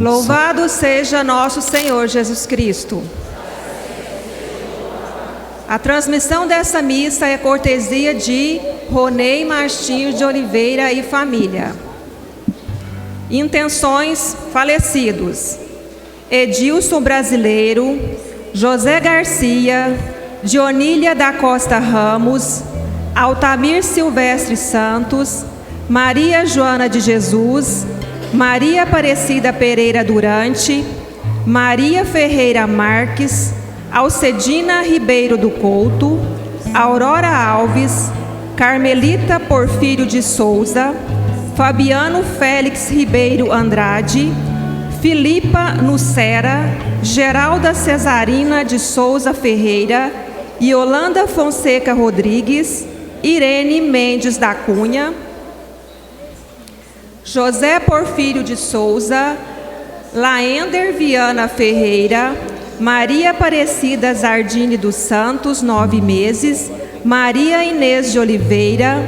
Louvado seja nosso Senhor Jesus Cristo. A transmissão dessa missa é cortesia de Ronei Martins de Oliveira e família. Intenções: falecidos: Edilson Brasileiro, José Garcia, Dionília da Costa Ramos, Altamir Silvestre Santos, Maria Joana de Jesus, Maria Aparecida Pereira Durante, Maria Ferreira Marques, Alcedina Ribeiro do Couto, Aurora Alves, Carmelita Porfírio de Souza, Fabiano Félix Ribeiro Andrade, Filipa Nucera, Geralda Cesarina de Souza Ferreira, Yolanda Fonseca Rodrigues, Irene Mendes da Cunha, José Porfírio de Souza, Laender Viana Ferreira, Maria Aparecida Zardini dos Santos, 9 meses, Maria Inês de Oliveira,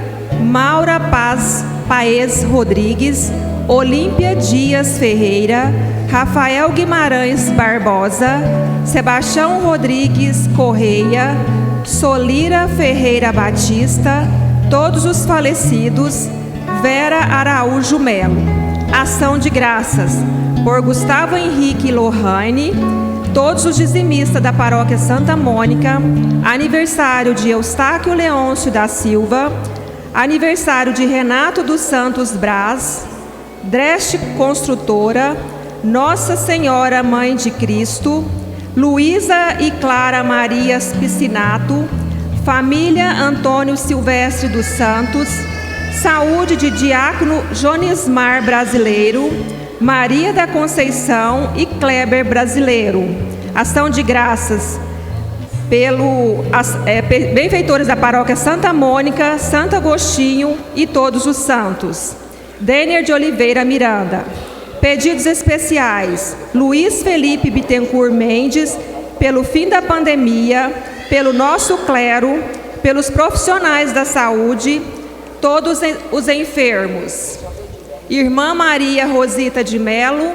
Maura Paz Paes Rodrigues, Olímpia Dias Ferreira, Rafael Guimarães Barbosa, Sebastião Rodrigues Correia, Solira Ferreira Batista, todos os falecidos, Vera Araújo Melo. Ação de graças por Gustavo Henrique Lohane, todos os dizimistas da Paróquia Santa Mônica, aniversário de Eustáquio Leôncio da Silva, aniversário de Renato dos Santos Braz, Dreste Construtora, Nossa Senhora Mãe de Cristo, Luísa e Clara Marias Piscinato, família Antônio Silvestre dos Santos, saúde de Diácono Jonismar Brasileiro, Maria da Conceição e Kleber Brasileiro. Ação de graças benfeitores da Paróquia Santa Mônica, Santo Agostinho e todos os santos. Denner de Oliveira Miranda. Pedidos especiais: Luiz Felipe Bittencourt Mendes, pelo fim da pandemia, pelo nosso clero, pelos profissionais da saúde, todos os enfermos. Irmã Maria Rosita de Melo,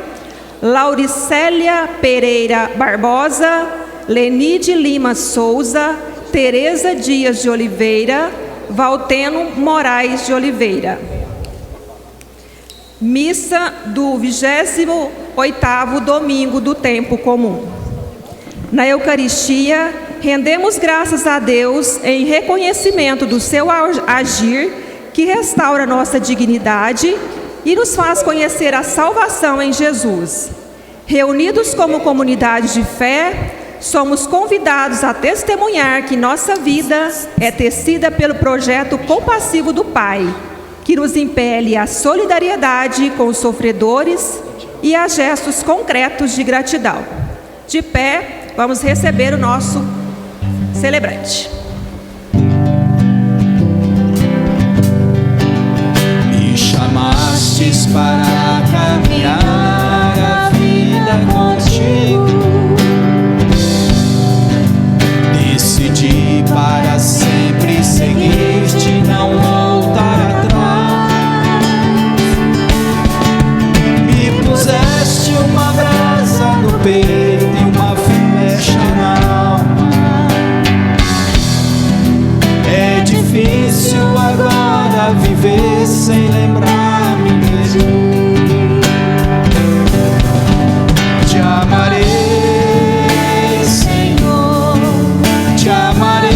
Lauricélia Pereira Barbosa, Lenide Lima Souza, Tereza Dias de Oliveira, Valteno Moraes de Oliveira. Missa do 28º domingo do tempo comum. Na Eucaristia, rendemos graças a Deus em reconhecimento do seu agir, que restaura nossa dignidade e nos faz conhecer a salvação em Jesus. Reunidos como comunidade de fé, somos convidados a testemunhar que nossa vida é tecida pelo projeto compassivo do Pai, que nos impele à solidariedade com os sofredores e a gestos concretos de gratidão. De pé, vamos receber o nosso celebrante. Me chamastes para caminhar a vida contigo. Decidi para sempre seguir-te, não voltar atrás. Me puseste uma brasa no peito e uma flecha na alma. É difícil agora viver sem lembrar-me de ti. Te amarei, Senhor, te amarei,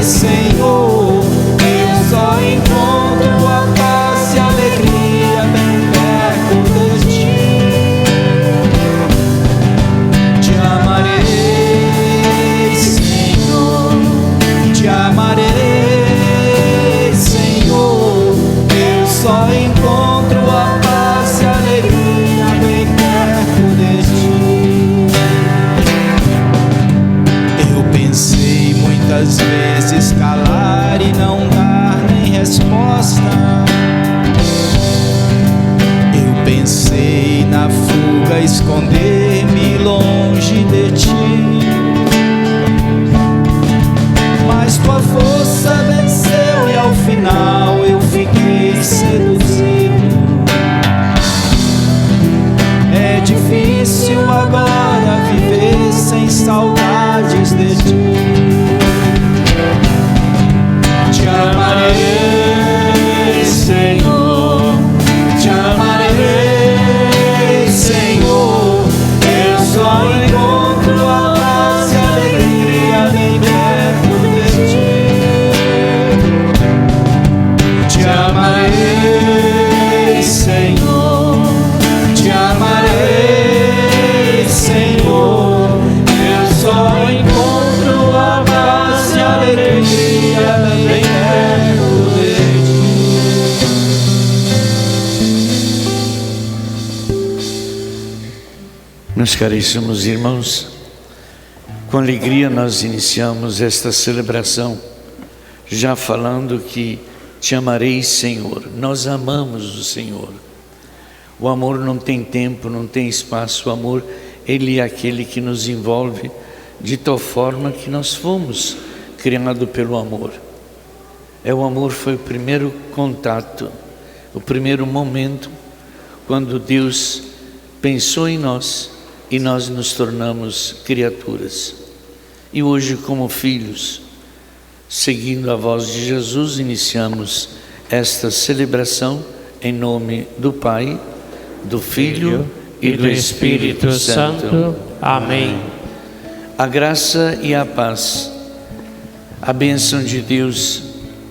Senhor. Eu só encontro a paz e a alegria bem perto de ti. esconder-me longe de ti. Mas tua força venceu e ao final eu fiquei seduzido. É difícil agora viver sem saudades de ti. Te amarei, Senhor, te amarei, Senhor. Eu só encontro a paz e a alegria bem perto de ti. Te amarei, Senhor, te amarei, Senhor. Eu só encontro a paz e a alegria bem perto de ti. Meus caríssimos irmãos, com alegria nós iniciamos esta celebração, já falando que te amarei, Senhor. Nós amamos o Senhor. O amor não tem tempo, não tem espaço. O amor, Ele é aquele que nos envolve de tal forma que nós fomos criados pelo amor. O amor foi o primeiro contato, o primeiro momento quando Deus pensou em nós e nós nos tornamos criaturas. E hoje, como filhos, seguindo a voz de Jesus, iniciamos esta celebração em nome do Pai, do Filho e do Espírito Santo. Amém. A graça e a paz, a bênção de Deus,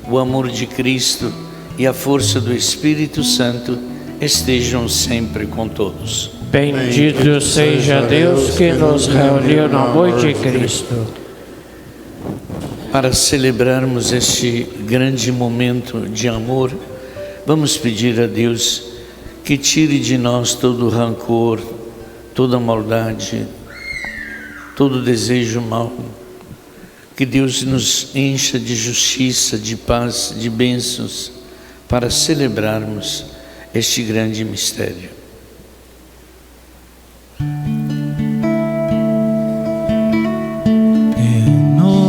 o amor de Cristo e a força do Espírito Santo estejam sempre com todos. Bendito seja Deus que nos reuniu no amor de Cristo. Para celebrarmos este grande momento de amor, vamos pedir a Deus que tire de nós todo o rancor, toda a maldade, todo o desejo mau. Que Deus nos encha de justiça, de paz, de bênçãos, para celebrarmos este grande mistério. Renova-me,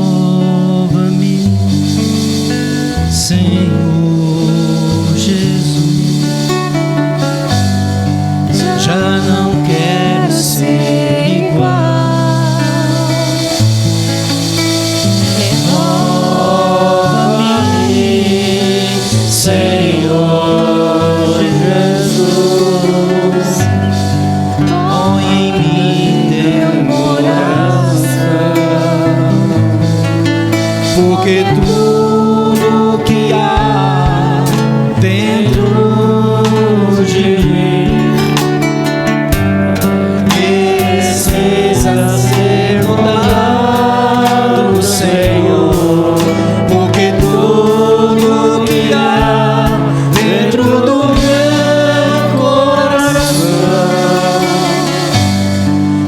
Senhor Jesus. Já não quero ser igual. Renova-me, Senhor Jesus. Põe em mim teu coração, porque tudo que há dentro de mim precisa ser mudado, Senhor, porque tudo que há dentro do meu coração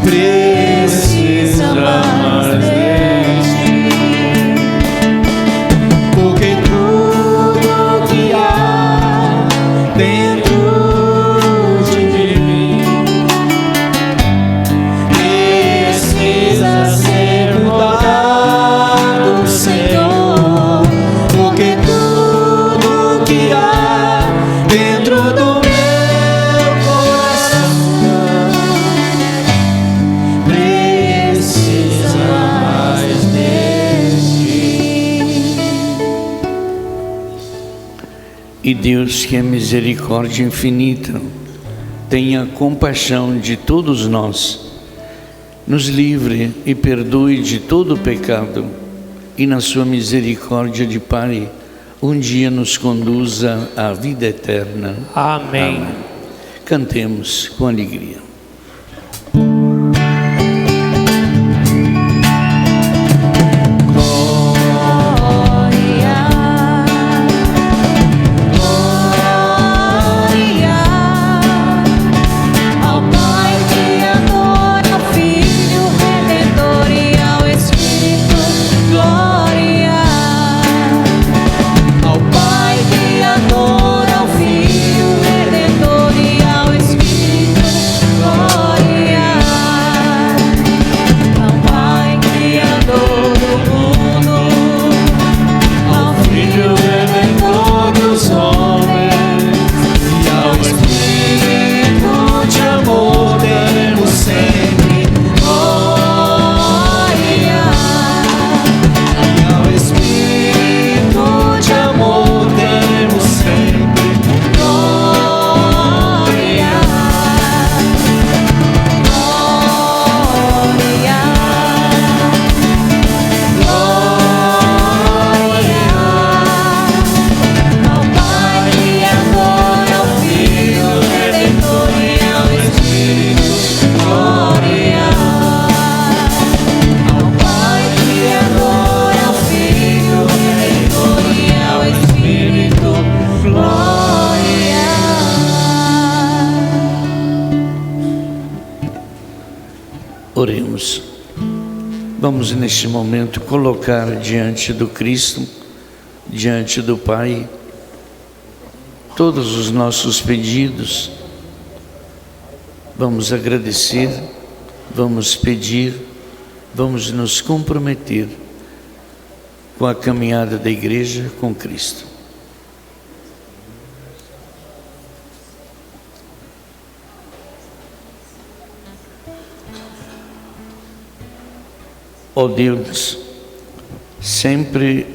precisa mais de ti, porque tudo que há dentro de mim precisa ser mudado, Senhor, porque tudo que há dentro do meu coração precisa mais de ti. E Deus, que é misericórdia infinita, tenha compaixão de todos nós, nos livre e perdoe de todo pecado, e na sua misericórdia de Pai, um dia nos conduza à vida eterna. Amém. Cantemos com alegria. Ao Pai Criador, ao Filho Redentor e ao Espírito, glória. Ao Pai Criador, ao Filho Redentor e ao Espírito, Oremos. Vamos neste momento colocar diante do Cristo, diante do Pai, todos os nossos pedidos. Vamos agradecer, vamos pedir, vamos nos comprometer com a caminhada da igreja com Cristo. Ó Deus, sempre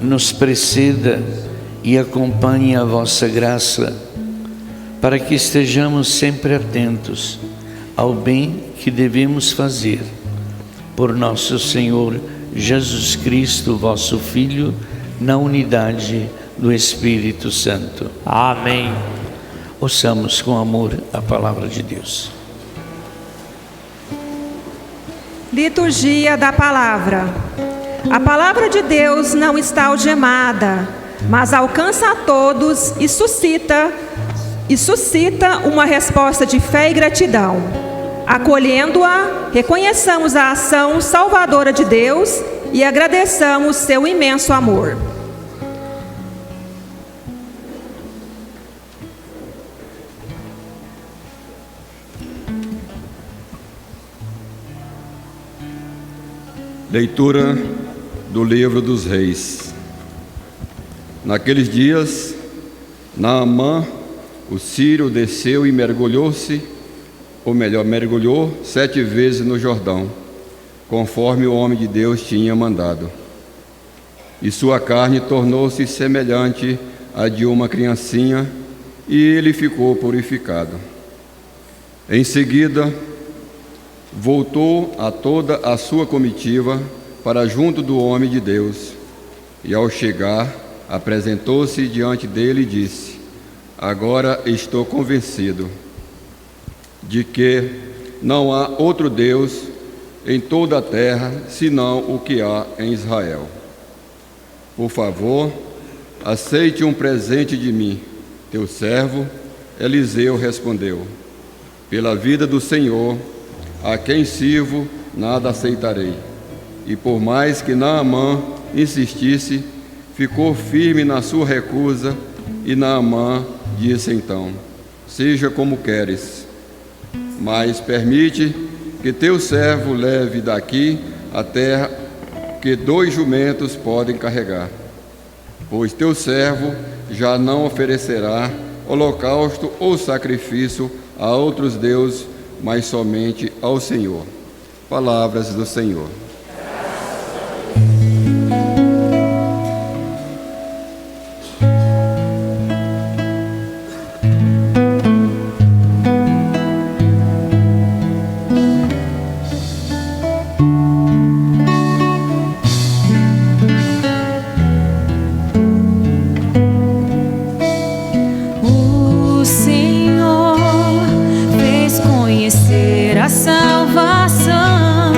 nos preceda e acompanhe a vossa graça, para que estejamos sempre atentos ao bem que devemos fazer por nosso Senhor Jesus Cristo, vosso Filho, na unidade do Espírito Santo. Amém. Ouçamos com amor a palavra de Deus. Liturgia da Palavra. A palavra de Deus não está algemada, mas alcança a todos e suscita uma resposta de fé e gratidão. Acolhendo-a, reconheçamos a ação salvadora de Deus e agradeçamos seu imenso amor. Leitura do livro dos Reis. Naqueles dias, Naamã, o sírio, desceu e mergulhou 7 vezes no Jordão, conforme o homem de Deus tinha mandado. E sua carne tornou-se semelhante à de uma criancinha, e ele ficou purificado. Em seguida, voltou a toda a sua comitiva para junto do homem de Deus, e ao chegar, apresentou-se diante dele e disse: Agora estou convencido de que não há outro Deus em toda a terra senão o que há em Israel. Por favor, aceite um presente de mim. Teu servo Eliseu respondeu: Pela vida do Senhor, a quem sirvo, nada aceitarei. E por mais que Naamã insistisse, ficou firme na sua recusa, e Naamã disse então: Seja como queres, mas permite que teu servo leve daqui a terra que 2 jumentos podem carregar, pois teu servo já não oferecerá holocausto ou sacrifício a outros deuses, mas somente ao Senhor. Palavras do Senhor. O Senhor fez conhecer a salvação,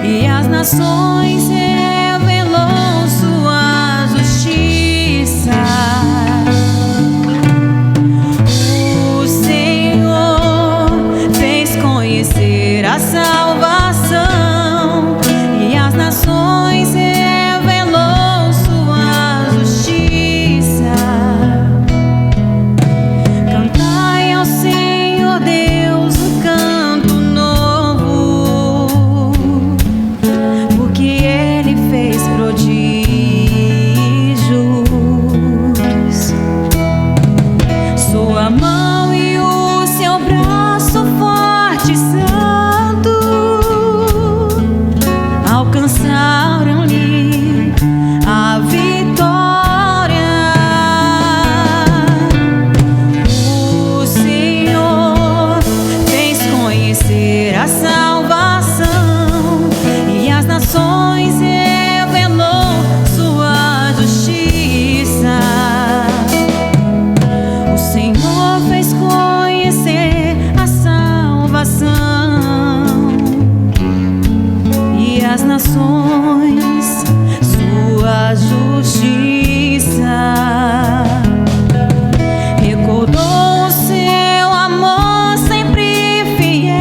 e as nações revelou sua justiça. O Senhor fez conhecer a salvação, e as nações revelou sua justiça. Cantai ao Senhor Deus um canto novo, porque Ele fez prodígios. Sua mão e o seu braço forte e santo alcançaram-lhe a vitória. O Senhor fez conhecer a salvação, e as nações revelou sua justiça. O Senhor fez conhecer a salvação, e as nações sua justiça. Recordou o seu amor sempre fiel,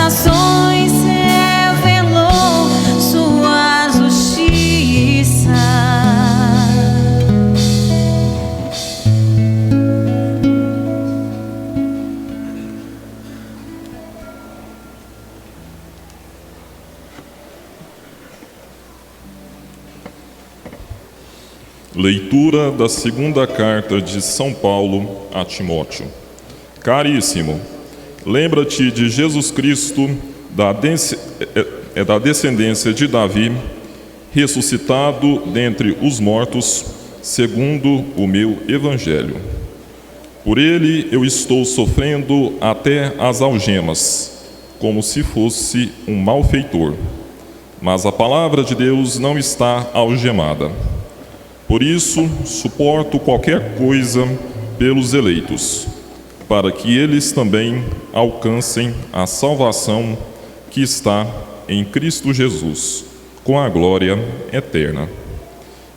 nações revelou sua justiça. Leitura da segunda carta de São Paulo a Timóteo. Caríssimo, lembra-te de Jesus Cristo, da descendência de Davi, ressuscitado dentre os mortos, segundo o meu evangelho. Por ele eu estou sofrendo até as algemas, como se fosse um malfeitor. Mas a palavra de Deus não está algemada. Por isso, suporto qualquer coisa pelos eleitos, para que eles também alcancem a salvação que está em Cristo Jesus, com a glória eterna.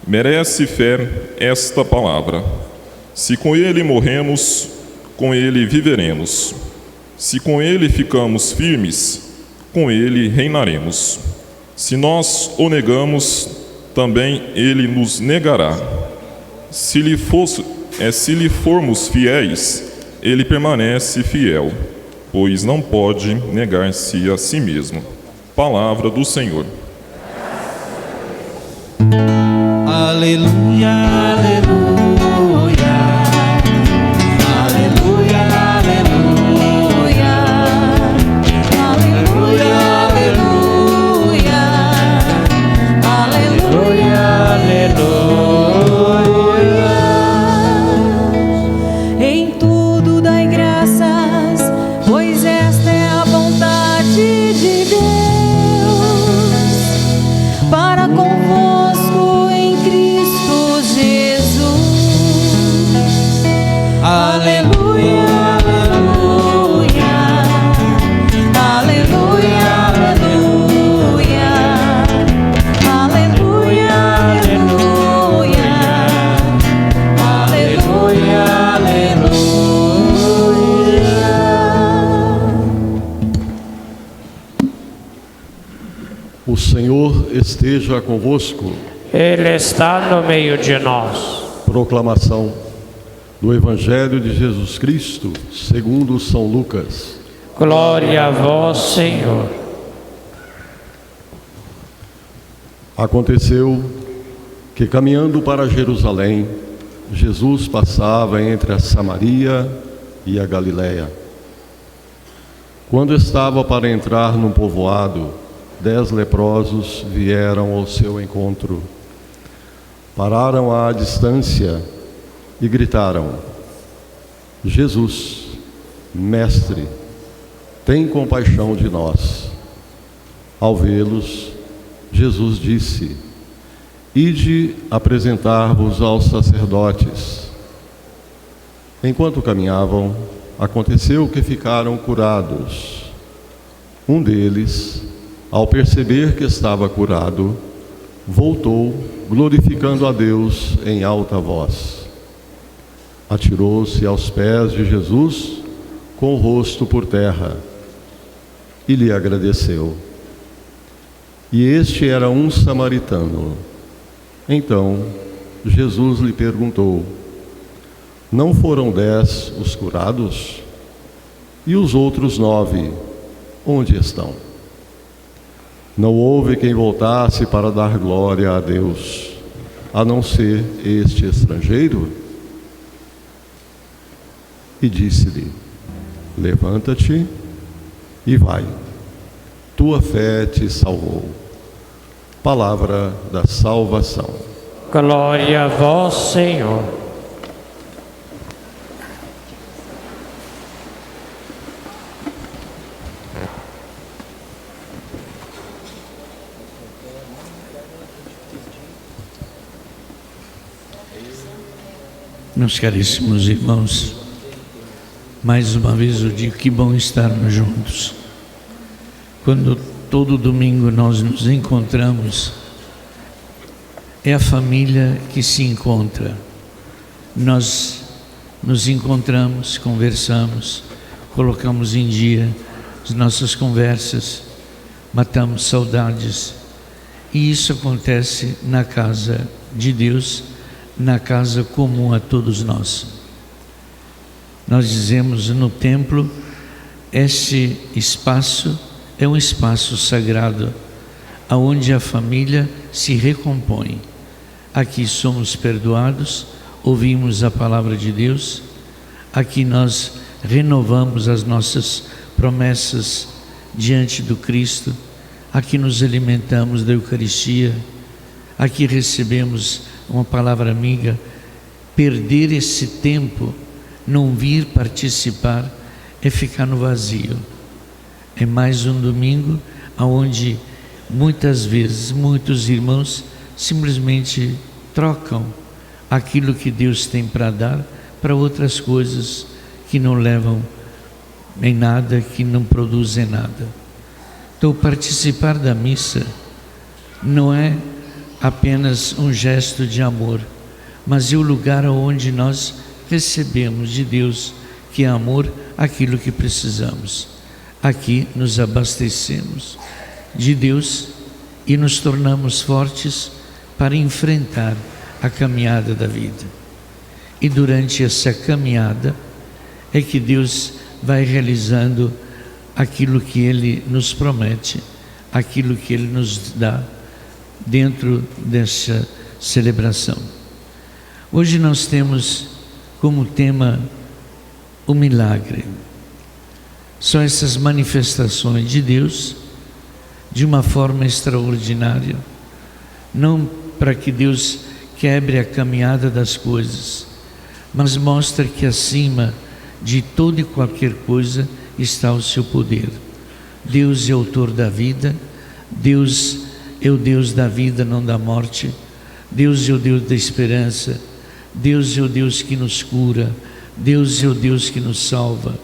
Merece fé esta palavra. Se com ele morremos, com ele viveremos. Se com ele ficamos firmes, com ele reinaremos. Se nós o negamos, também ele nos negará. Se lhe formos fiéis, ele permanece fiel, pois não pode negar-se a si mesmo. Palavra do Senhor. Aleluia, aleluia. Aleluia, aleluia. Aleluia, aleluia. Aleluia, aleluia. Em tudo dai graças, pois esta é a vontade de Deus para convosco em Cristo Jesus. Aleluia, aleluia. Aleluia, aleluia. Aleluia, aleluia. Aleluia, aleluia. O Senhor esteja convosco. Ele está no meio de nós. Proclamação do Evangelho de Jesus Cristo, segundo São Lucas. Glória a vós, Senhor. Aconteceu que, caminhando para Jerusalém, Jesus passava entre a Samaria e a Galiléia. Quando estava para entrar num povoado, 10 leprosos vieram ao seu encontro. Pararam à distância e gritaram: Jesus, Mestre, tem compaixão de nós. Ao vê-los, Jesus disse: Ide apresentar-vos aos sacerdotes. Enquanto caminhavam, aconteceu que ficaram curados. Um deles, ao perceber que estava curado, voltou, glorificando a Deus em alta voz. Atirou-se aos pés de Jesus, com o rosto por terra, e lhe agradeceu. E este era um samaritano. Então, Jesus lhe perguntou: Não foram 10 os curados? E os outros 9, onde estão? Não houve quem voltasse para dar glória a Deus, a não ser este estrangeiro? E disse-lhe: Levanta-te e vai. Tua fé te salvou. Palavra da salvação. Glória a vós, Senhor. Meus caríssimos irmãos, mais uma vez eu digo que bom estarmos juntos. Quando todo domingo nós nos encontramos, é a família que se encontra. Nós nos encontramos, conversamos, colocamos em dia as nossas conversas, matamos saudades. E isso acontece na casa de Deus, na casa comum a todos nós. Nós dizemos no templo, este espaço é um espaço sagrado, aonde a família se recompõe. Aqui somos perdoados, ouvimos a palavra de Deus, aqui nós renovamos as nossas promessas diante do Cristo, aqui nos alimentamos da Eucaristia, aqui recebemos uma palavra amiga. Perder esse tempo, não vir participar, é ficar no vazio. É mais um domingo onde muitas vezes muitos irmãos simplesmente trocam aquilo que Deus tem para dar para outras coisas que não levam em nada, que não produzem nada. Então, participar da missa não é apenas um gesto de amor, mas é o lugar onde nós recebemos de Deus, que é amor, aquilo que precisamos. Aqui nos abastecemos de Deus e nos tornamos fortes para enfrentar a caminhada da vida. E durante essa caminhada é que Deus vai realizando aquilo que Ele nos promete, aquilo que Ele nos dá dentro dessa celebração. Hoje nós temos como tema o milagre. São essas manifestações de Deus de uma forma extraordinária, não para que Deus quebre a caminhada das coisas, mas mostra que acima de toda e qualquer coisa está o seu poder. Deus é autor da vida, Deus é o Deus da vida, não da morte. Deus é o Deus da esperança, Deus é o Deus que nos cura, Deus é o Deus que nos salva.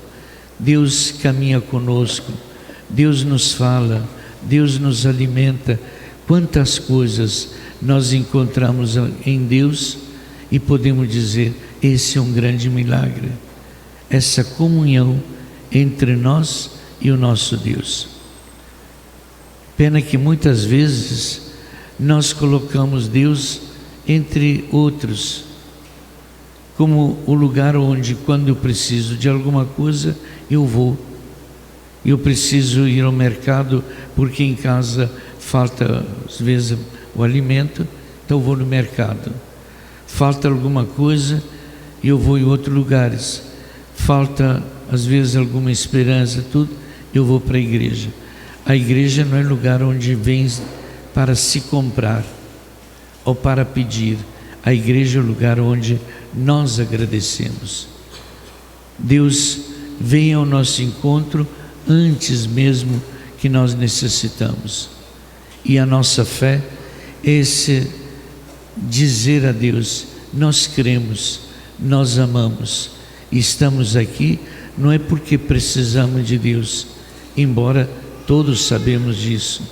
Deus caminha conosco, Deus nos fala, Deus nos alimenta. Quantas coisas nós encontramos em Deus e podemos dizer, esse é um grande milagre. Essa comunhão entre nós e o nosso Deus. Pena que muitas vezes nós colocamos Deus entre outros, como o lugar onde, quando eu preciso de alguma coisa, eu vou. Eu preciso ir ao mercado porque em casa falta às vezes o alimento, então eu vou no mercado. Falta alguma coisa, eu vou em outros lugares. Falta às vezes alguma esperança, tudo, eu vou para a igreja. A igreja não é lugar onde vem para se comprar ou para pedir. A igreja é o lugar onde nós agradecemos. Deus vem ao nosso encontro antes mesmo que nós necessitamos. E a nossa fé é esse dizer a Deus, nós cremos, nós amamos, estamos aqui, não é porque precisamos de Deus, embora todos sabemos disso.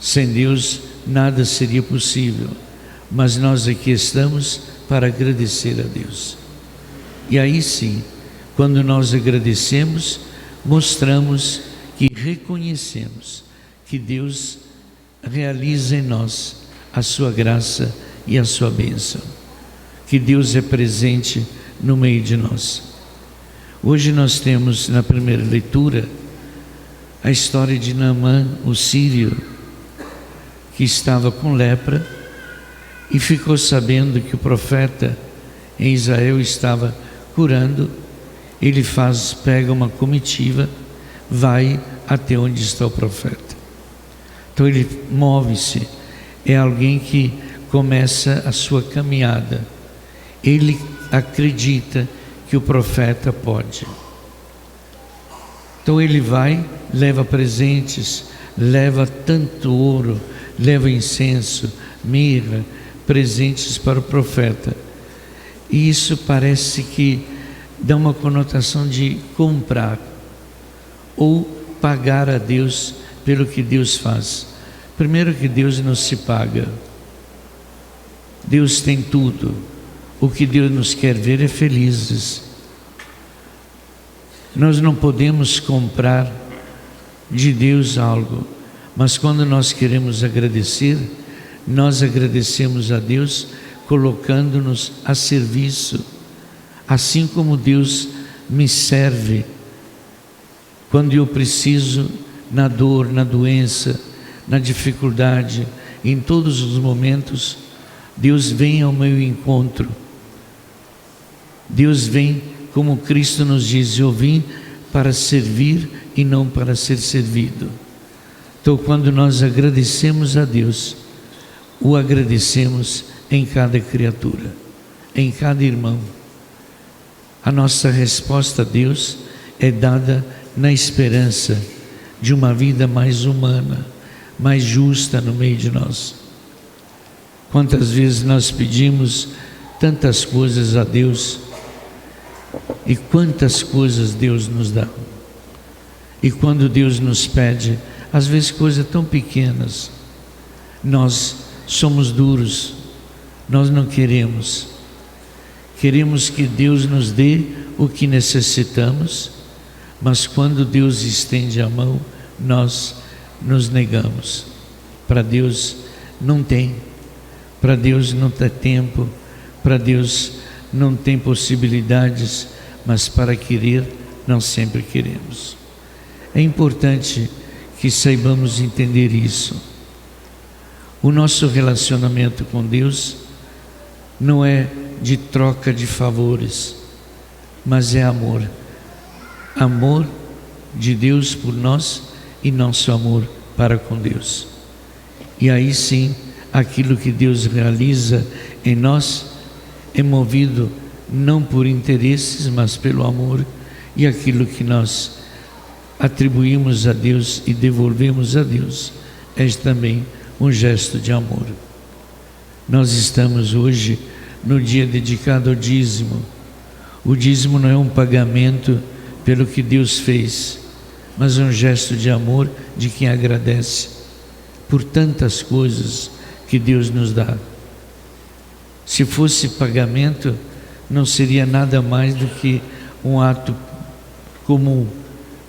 Sem Deus nada seria possível, mas nós aqui estamos para agradecer a Deus. E aí sim, quando nós agradecemos, mostramos que reconhecemos que Deus realiza em nós a sua graça e a sua bênção, que Deus é presente no meio de nós. Hoje nós temos na primeira leitura a história de Naamã, o sírio, que estava com lepra e ficou sabendo que o profeta em Israel estava curando. Ele pega uma comitiva, vai até onde está o profeta. Então ele move-se, é alguém que começa a sua caminhada. Ele acredita que o profeta pode. Então ele vai, leva presentes, leva tanto ouro, leva incenso, mirra, presentes para o profeta. E isso parece que dá uma conotação de comprar ou pagar a Deus pelo que Deus faz. Primeiro que Deus não se paga. Deus tem tudo. O que Deus nos quer ver é felizes. Nós não podemos comprar de Deus algo, mas quando nós queremos agradecer, nós agradecemos a Deus colocando-nos a serviço, assim como Deus me serve quando eu preciso, na dor, na doença, na dificuldade, em todos os momentos. Deus vem ao meu encontro. Deus vem, como Cristo nos diz: eu vim para servir e não para ser servido. Então, quando nós agradecemos a Deus, o agradecemos em cada criatura, em cada irmão. A nossa resposta a Deus é dada na esperança de uma vida mais humana, mais justa no meio de nós. Quantas vezes nós pedimos tantas coisas a Deus, e quantas coisas Deus nos dá. E quando Deus nos pede, às vezes coisas tão pequenas, nós somos duros, nós não queremos. Queremos que Deus nos dê o que necessitamos, mas quando Deus estende a mão, nós nos negamos. Para Deus não tem, para Deus não tem tempo, para Deus não tem possibilidades, mas para querer, não sempre queremos. É importante que saibamos entender isso. O nosso relacionamento com Deus não é de troca de favores, mas é amor. Amor de Deus por nós e nosso amor para com Deus. E aí sim, aquilo que Deus realiza em nós é movido não por interesses, mas pelo amor, e aquilo que nós atribuímos a Deus e devolvemos a Deus é também um gesto de amor. Nós estamos hoje no dia dedicado ao dízimo. O dízimo não é um pagamento pelo que Deus fez, mas um gesto de amor de quem agradece por tantas coisas que Deus nos dá. Se fosse pagamento, não seria nada mais do que um ato comum,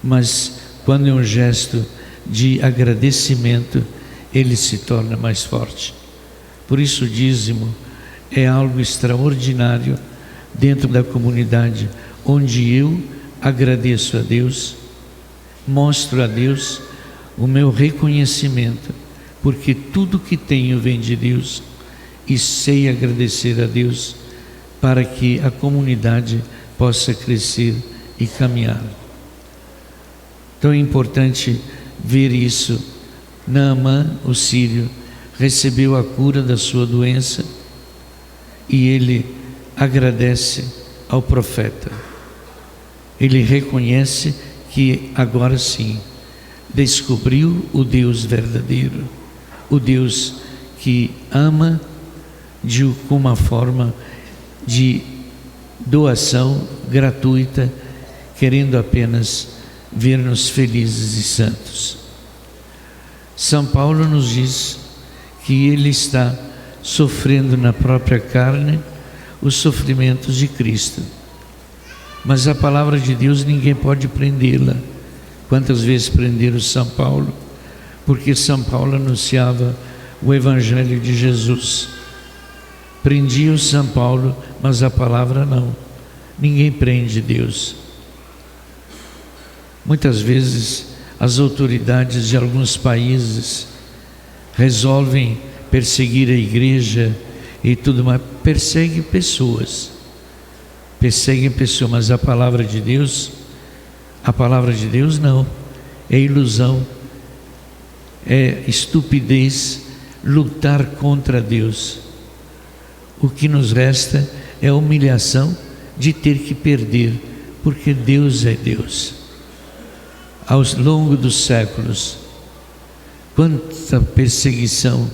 mas quando é um gesto de agradecimento, ele se torna mais forte. Por isso o dízimo é algo extraordinário dentro da comunidade, onde eu agradeço a Deus, mostro a Deus o meu reconhecimento, porque tudo que tenho vem de Deus, e sei agradecer a Deus para que a comunidade possa crescer e caminhar. Então é importante ver isso. Naamã, o sírio, recebeu a cura da sua doença e ele agradece ao profeta. Ele reconhece que agora sim descobriu o Deus verdadeiro, o Deus que ama com uma forma de doação gratuita, querendo apenas ver-nos felizes e santos. São Paulo nos diz que ele está sofrendo na própria carne os sofrimentos de Cristo, mas a palavra de Deus ninguém pode prendê-la. Quantas vezes prenderam São Paulo? Porque São Paulo anunciava o Evangelho de Jesus. Prendiam São Paulo, mas a palavra não. Ninguém prende Deus. Muitas vezes as autoridades de alguns países resolvem perseguir a igreja e tudo mais, perseguem pessoas, mas a palavra de Deus não, é ilusão, é estupidez lutar contra Deus. O que nos resta é a humilhação de ter que perder, porque Deus é Deus. Ao longo dos séculos, quanta perseguição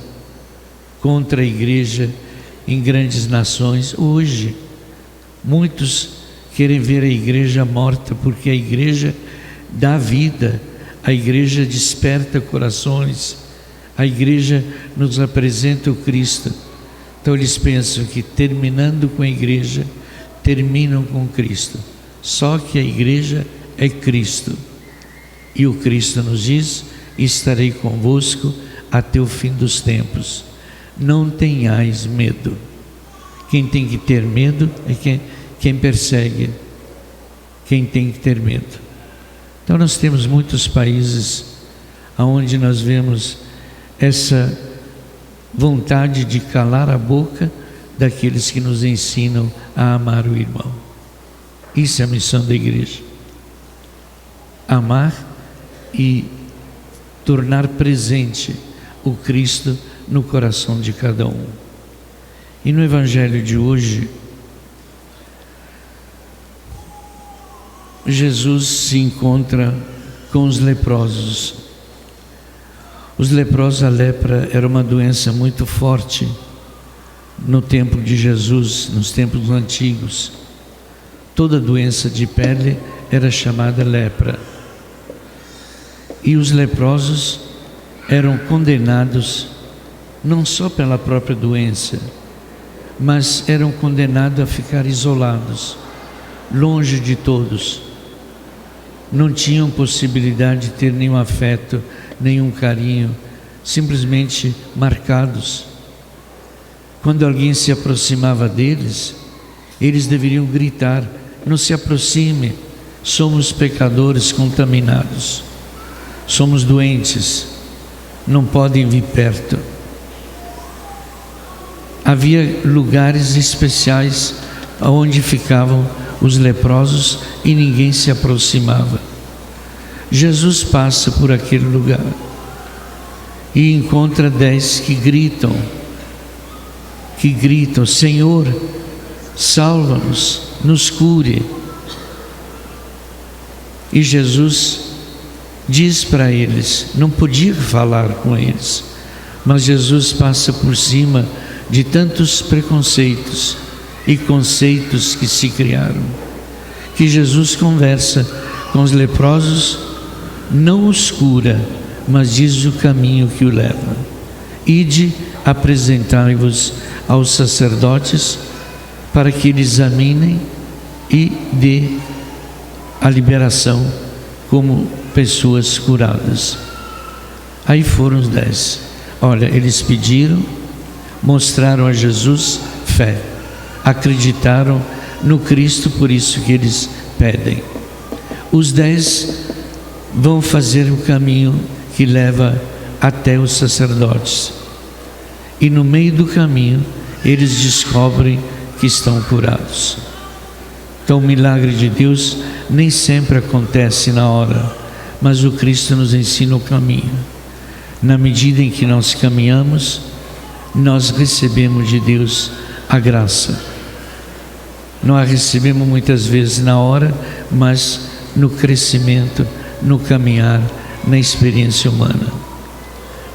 contra a igreja em grandes nações. Hoje, muitos querem ver a igreja morta, porque a igreja dá vida, a igreja desperta corações, a igreja nos apresenta o Cristo. Então eles pensam que terminando com a igreja, terminam com Cristo. Só que a igreja é Cristo. E o Cristo nos diz: estarei convosco até o fim dos tempos. Não tenhais medo. Quem tem que ter medo é quem persegue. Quem tem que ter medo. Então nós temos muitos países onde nós vemos essa vontade de calar a boca daqueles que nos ensinam a amar o irmão. Isso é a missão da igreja. Amar e tornar presente o Cristo no coração de cada um. E no Evangelho de hoje, Jesus se encontra com os leprosos. Os leprosos, a lepra era uma doença muito forte no tempo de Jesus, nos tempos antigos. Toda doença de pele era chamada lepra. E os leprosos eram condenados não só pela própria doença, mas eram condenados a ficar isolados, longe de todos. Não tinham possibilidade de ter nenhum afeto, nenhum carinho, simplesmente marcados. Quando alguém se aproximava deles, eles deveriam gritar: não se aproxime, somos pecadores contaminados, somos doentes, não podem vir perto. Havia lugares especiais onde ficavam os leprosos e ninguém se aproximava. Jesus passa por aquele lugar e encontra 10 que gritam: Senhor, salva-nos, nos cure. E Jesus diz para eles, não podia falar com eles, mas Jesus passa por cima de tantos preconceitos e conceitos que se criaram, que Jesus conversa com os leprosos, não os cura, mas diz o caminho que o leva. Ide, apresentai-vos aos sacerdotes para que eles examinem e dê a liberação como pessoas curadas. Aí foram os 10. Olha, eles pediram, mostraram a Jesus fé, acreditaram no Cristo, por isso que eles pedem. Os 10 vão fazer o caminho que leva até os sacerdotes, e no meio do caminho eles descobrem que estão curados. Então o milagre de Deus nem sempre acontece na hora, mas o Cristo nos ensina o caminho. Na medida em que nós caminhamos, nós recebemos de Deus a graça. Não a recebemos muitas vezes na hora, mas no crescimento, no caminhar, na experiência humana.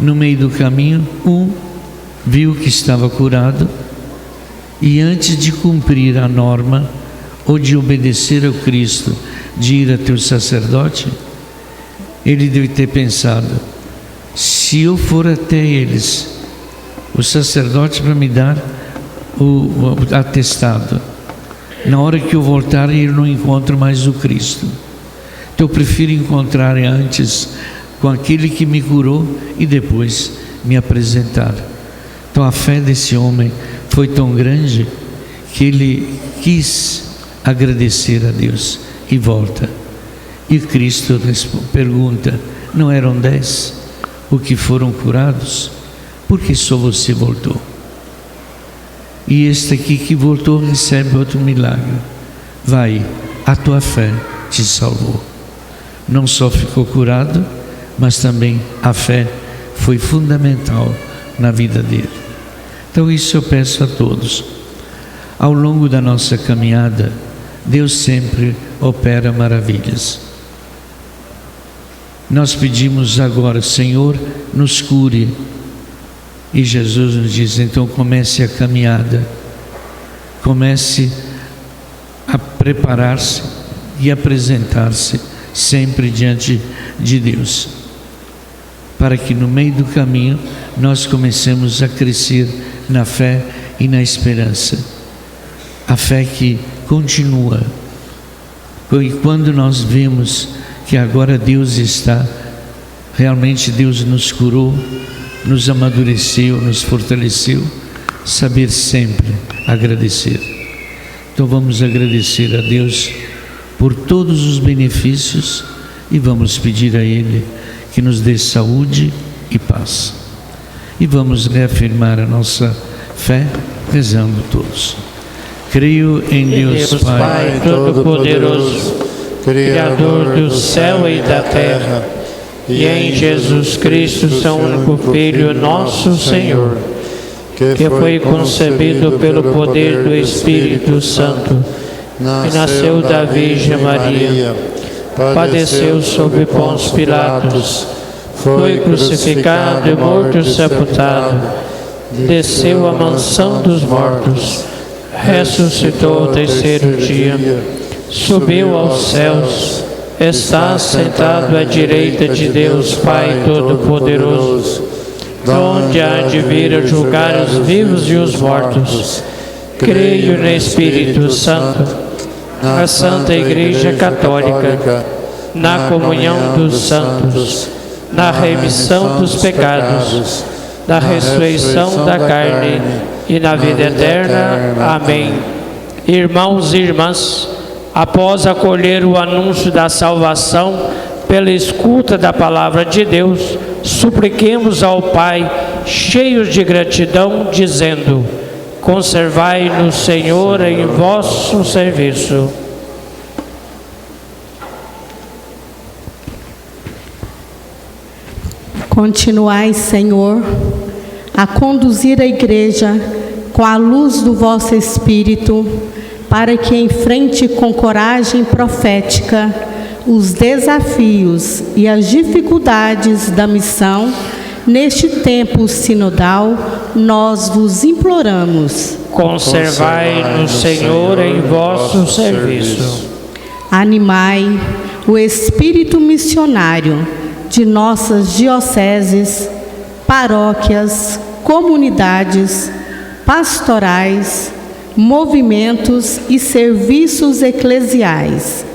No meio do caminho, um viu que estava curado e antes de cumprir a norma ou de obedecer ao Cristo, de ir até o sacerdote, ele deve ter pensado: se eu for até eles, o sacerdote para me dar o atestado, na hora que eu voltar eu não encontro mais o Cristo, então eu prefiro encontrar antes com aquele que me curou e depois me apresentar. Então a fé desse homem foi tão grande que ele quis agradecer a Deus e volta. E Cristo pergunta: não eram 10 o que foram curados? Por que só você voltou? E este aqui que voltou recebe outro milagre. Vai, a tua fé te salvou. Não só ficou curado, mas também a fé foi fundamental na vida dele. Então isso eu peço a todos. Ao longo da nossa caminhada, Deus sempre opera maravilhas. Nós pedimos agora: Senhor, nos cure. E Jesus nos diz: então comece a caminhada, comece a preparar-se e apresentar-se sempre diante de Deus, para que no meio do caminho nós comecemos a crescer na fé e na esperança, a fé que continua. E quando nós vemos que agora realmente Deus nos curou, nos amadureceu, nos fortaleceu, saber sempre agradecer. Então vamos agradecer a Deus por todos os benefícios e vamos pedir a Ele que nos dê saúde e paz. E vamos reafirmar a nossa fé rezando todos. Creio em Deus Pai Todo-Poderoso, Criador do céu e da terra, e em Jesus Cristo, seu único Filho, nosso Senhor, que foi concebido pelo poder do Espírito Santo, e nasceu da Virgem Maria, padeceu sob Pôncio Pilatos, foi crucificado e morto e sepultado, desceu à mansão dos mortos, ressuscitou ao terceiro dia, subiu aos céus, está sentado à direita de Deus Pai Todo-Poderoso, donde há de vir a julgar os vivos e os mortos. Creio no Espírito Santo, na Santa Igreja Católica, na comunhão dos santos, na remissão dos pecados, na ressurreição da carne e na vida eterna. Amém. Irmãos e irmãs, após acolher o anúncio da salvação pela escuta da palavra de Deus, supliquemos ao Pai, cheios de gratidão, dizendo: conservai-nos, Senhor, em vosso serviço. Continuai, Senhor, a conduzir a Igreja com a luz do vosso Espírito, para que enfrente com coragem profética os desafios e as dificuldades da missão. Neste tempo sinodal, nós vos imploramos. Conservai-nos, Senhor, em vosso serviço. Animai o espírito missionário de nossas dioceses, paróquias, comunidades, pastorais, movimentos e serviços eclesiais,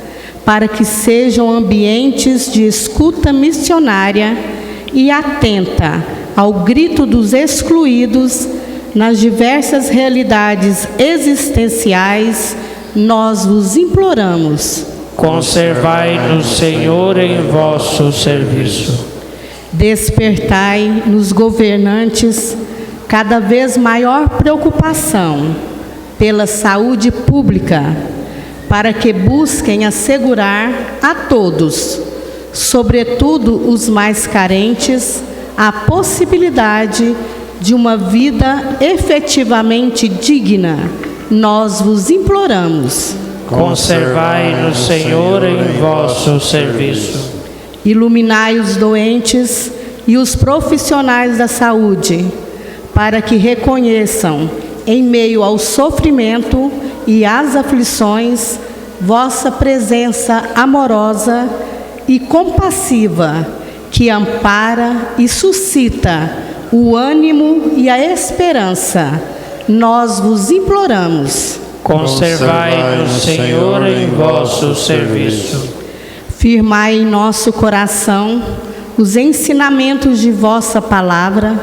para que sejam ambientes de escuta missionária e atenta ao grito dos excluídos nas diversas realidades existenciais. Nós vos imploramos. Conservai-nos, Senhor, em vosso serviço. Despertai nos governantes cada vez maior preocupação pela saúde pública, para que busquem assegurar a todos, sobretudo os mais carentes, a possibilidade de uma vida efetivamente digna. Nós vos imploramos. Conservai-nos, Senhor, em vosso serviço. Iluminai os doentes e os profissionais da saúde, para que reconheçam, em meio ao sofrimento e às aflições, vossa presença amorosa e compassiva, que ampara e suscita o ânimo e a esperança. Nós vos imploramos. Conservai-nos, Senhor, em vosso serviço. Firmai em nosso coração os ensinamentos de vossa palavra,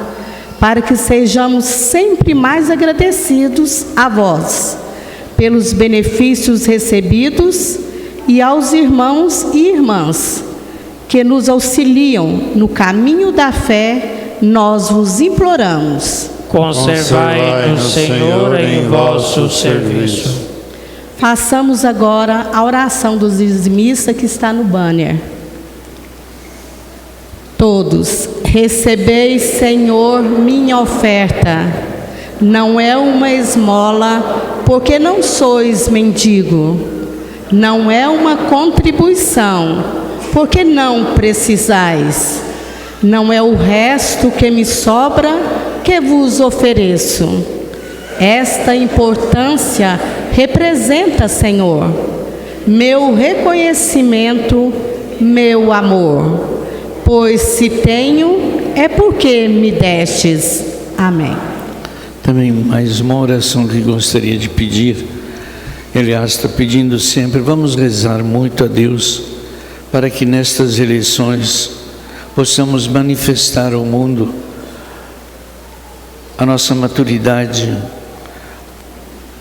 para que sejamos sempre mais agradecidos a vós, pelos benefícios recebidos, e aos irmãos e irmãs que nos auxiliam no caminho da fé. Nós vos imploramos. Conservai-nos, Senhor, em vosso serviço. Façamos agora a oração dos dizimistas que está no banner. Todos, recebei, Senhor, minha oferta. Não é uma esmola, porque não sois mendigo. Não é uma contribuição, porque não precisais. Não é o resto que me sobra que vos ofereço. Esta importância representa, Senhor, meu reconhecimento, meu amor. Pois se tenho, é porque me destes. Amém. Também mais uma oração que gostaria de pedir. Aliás, está pedindo sempre, vamos rezar muito a Deus para que nestas eleições possamos manifestar ao mundo a nossa maturidade,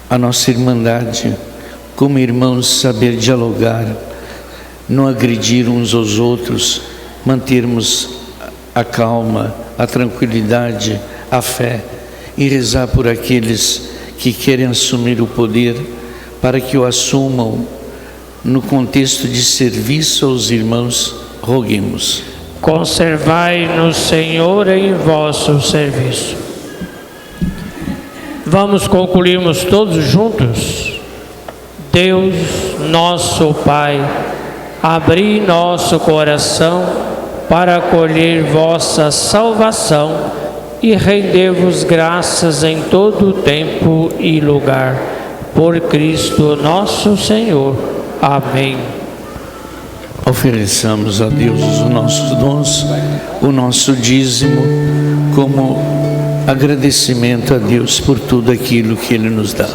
a nossa irmandade, como irmãos, saber dialogar, não agredir uns aos outros, mantermos a calma, a tranquilidade, a fé e rezar por aqueles que querem assumir o poder, para que o assumam no contexto de serviço aos irmãos. Roguemos. Conservai-nos, Senhor, em vosso serviço. Vamos concluirmos todos juntos. Deus, nosso Pai, abri nosso coração para acolher vossa salvação e render-vos graças em todo tempo e lugar. Por Cristo nosso Senhor. Amém. Ofereçamos a Deus os nossos dons, o nosso dízimo, como agradecimento a Deus por tudo aquilo que Ele nos dá.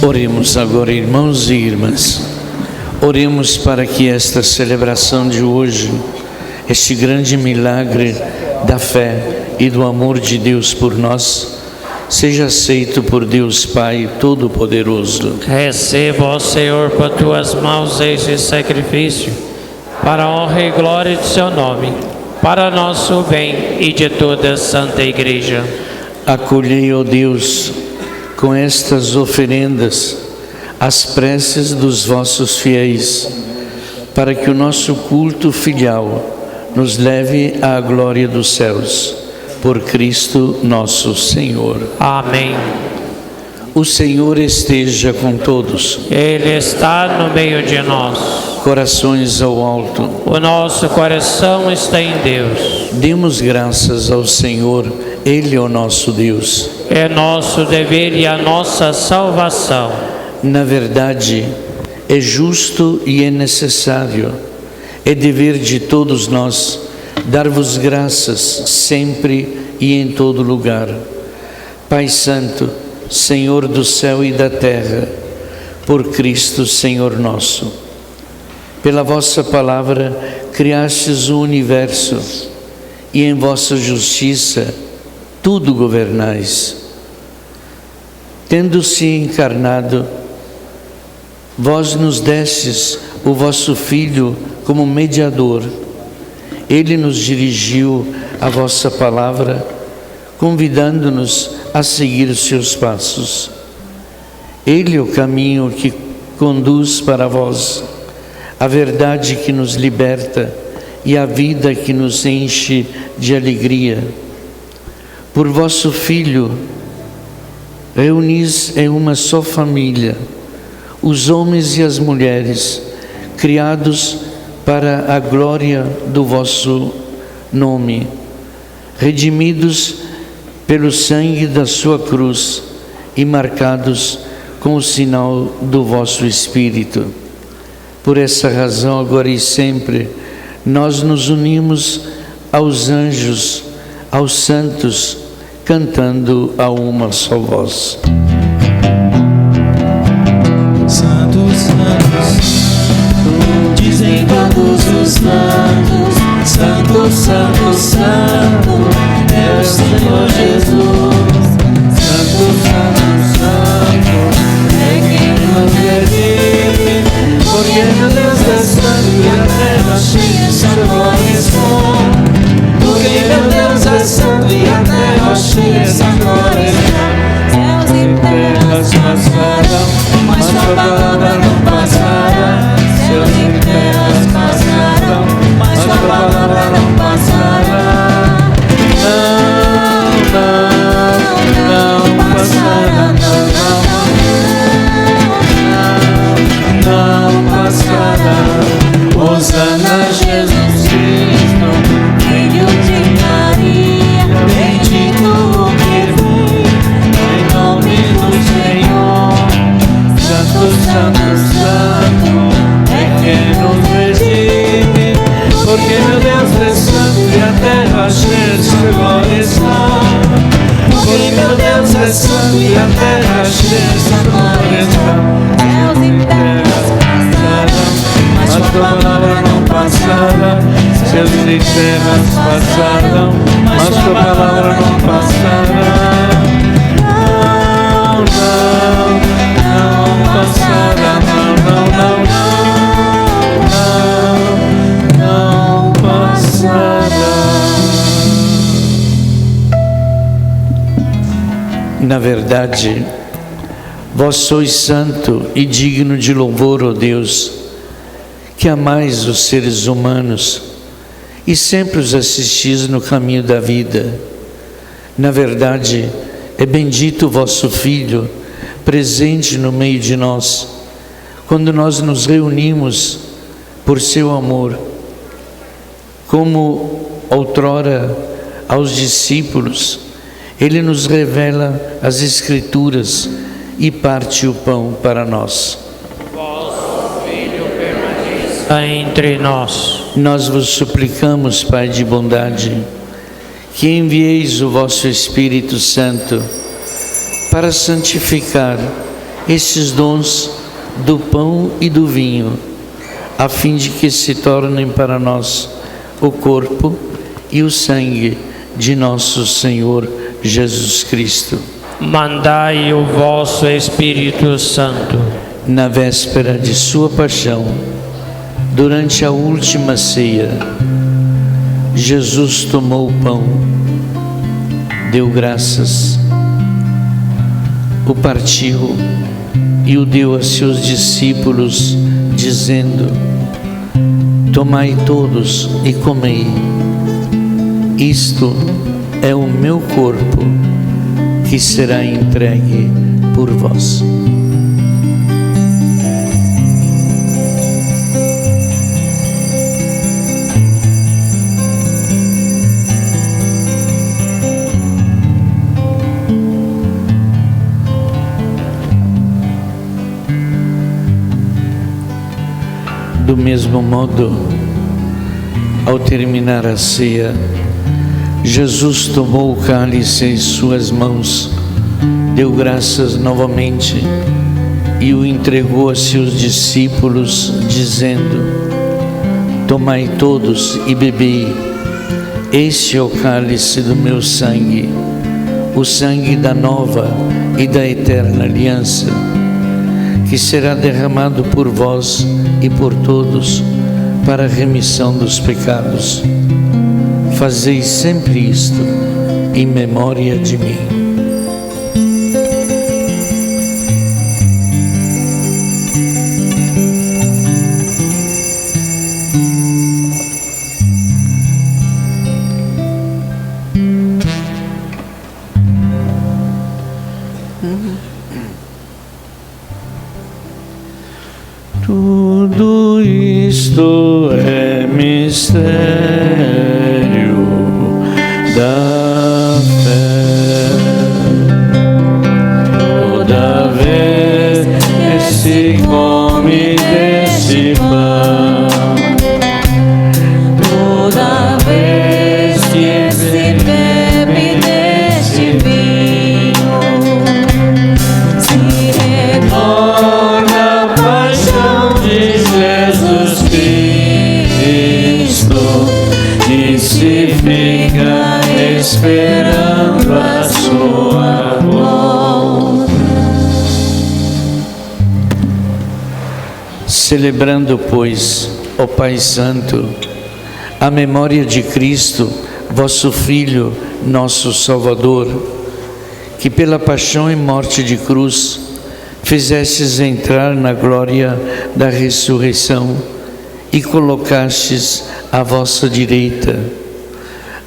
Oremos agora, irmãos e irmãs. Oremos para que esta celebração de hoje, este grande milagre da fé e do amor de Deus por nós, seja aceito por Deus Pai Todo-Poderoso. Receba, ó Senhor, por tuas mãos este sacrifício, para a honra e glória de seu nome, para nosso bem e de toda a Santa Igreja. Acolhei, ó Deus, com estas oferendas, as preces dos vossos fiéis, para que o nosso culto filial nos leve à glória dos céus. Por Cristo nosso Senhor. Amém. O Senhor esteja com todos. Ele está no meio de nós. Corações ao alto. O nosso coração está em Deus. Demos graças ao Senhor, Ele é o nosso Deus. É nosso dever e a nossa salvação. Na verdade, é justo e é necessário, é dever de todos nós dar-vos graças sempre e em todo lugar. Pai Santo, Senhor do céu e da terra, por Cristo Senhor nosso. Pela vossa palavra criastes o universo e em vossa justiça tudo governais. Tendo-se encarnado, Vós nos destes o vosso Filho como mediador. Ele nos dirigiu a vossa palavra, convidando-nos a seguir os seus passos. Ele é o caminho que conduz para vós, a verdade que nos liberta e a vida que nos enche de alegria. Por vosso Filho, reunis em uma só família os homens e as mulheres, criados para a glória do vosso nome, redimidos pelo sangue da sua cruz e marcados com o sinal do vosso Espírito. Por essa razão, agora e sempre, nós nos unimos aos anjos, aos santos, cantando a uma só voz. Santo, Santo, Santo, dizem todos os santos. Santo, Santo, Santo, é o Senhor Jesus. Santo, Santo, Santo, é quem nos redime. Porque meu Deus é santo e a terra cheia de sua glória. Porque meu Deus é santo e a terra cheia de sua glória. Céus e terras passarão, mas sua palavra não passará. Céus e terras passarão, mas sua palavra não passará. Não passará, não passará. Hosana Jesus Cristo, Filho de Maria, bendito o que vem, em nome do Senhor. Santo, Santo, Santo, é quem nos redime. Porque meu Deus é santo e a terra cheia de sua glória está. Porque meu Deus é santo e a terra cheia de sua glória está. Céus e terras passarão, mas sua palavra não passará. Céus e terras passarão, mas sua palavra não passará. Não, não, não passará. Não passará. Na verdade, vós sois santo e digno de louvor, ó Deus, que amais os seres humanos e sempre os assistis no caminho da vida. Na verdade, é bendito o vosso Filho, presente no meio de nós, quando nós nos reunimos por seu amor, como outrora aos discípulos, ele nos revela as Escrituras e parte o pão para nós. Vosso Filho permaneça entre nós. Nós vos suplicamos, Pai de bondade, que envieis o vosso Espírito Santo para santificar esses dons do pão e do vinho, a fim de que se tornem para nós o corpo e o sangue de nosso Senhor Jesus Cristo. Mandai o vosso Espírito Santo. Na véspera de sua paixão, durante a última ceia, Jesus tomou o pão, deu graças, o partiu e o deu a seus discípulos, dizendo: tomai todos e comei, isto é o meu corpo, que será entregue por vós. Do mesmo modo, ao terminar a ceia, Jesus tomou o cálice em suas mãos, deu graças novamente e o entregou a seus discípulos, dizendo: tomai todos e bebei, este é o cálice do meu sangue, o sangue da nova e da eterna aliança, que será derramado por vós e por todos para a remissão dos pecados. Fazei sempre isto em memória de mim. Tudo isto é mistério da fé. Toda vez que se come deste pão, Toda vez que se bebe deste vinho, se recorda a paixão de Jesus Cristo e se fica esperando a sua volta. Celebrando, pois, ó Pai Santo, a memória de Cristo, vosso Filho, nosso Salvador, que pela paixão e morte de cruz fizestes entrar na glória da ressurreição e colocastes à vossa direita.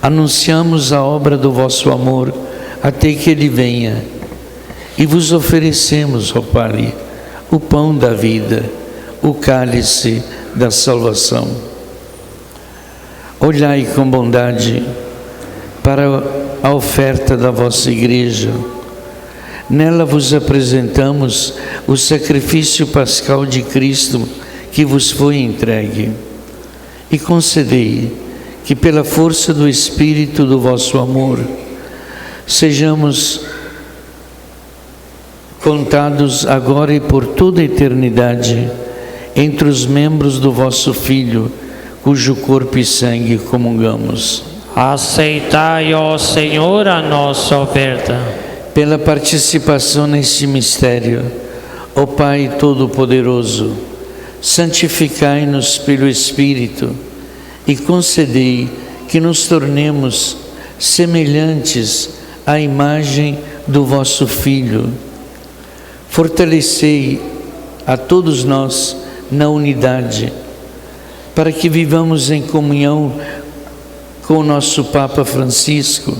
Anunciamos a obra do vosso amor até que Ele venha, e vos oferecemos, ó Pai, o pão da vida, o cálice da salvação. Olhai com bondade para a oferta da vossa Igreja. Nela vos apresentamos o sacrifício pascal de Cristo que vos foi entregue. E concedei que pela força do Espírito do vosso amor sejamos contados agora e por toda a eternidade entre os membros do vosso Filho, cujo corpo e sangue comungamos. Aceitai, ó Senhor, a nossa oferta. Pela participação neste mistério, ó Pai Todo-Poderoso, santificai-nos pelo Espírito e concedei que nos tornemos semelhantes à imagem do vosso Filho. Fortalecei a todos nós na unidade, para que vivamos em comunhão com o nosso Papa Francisco,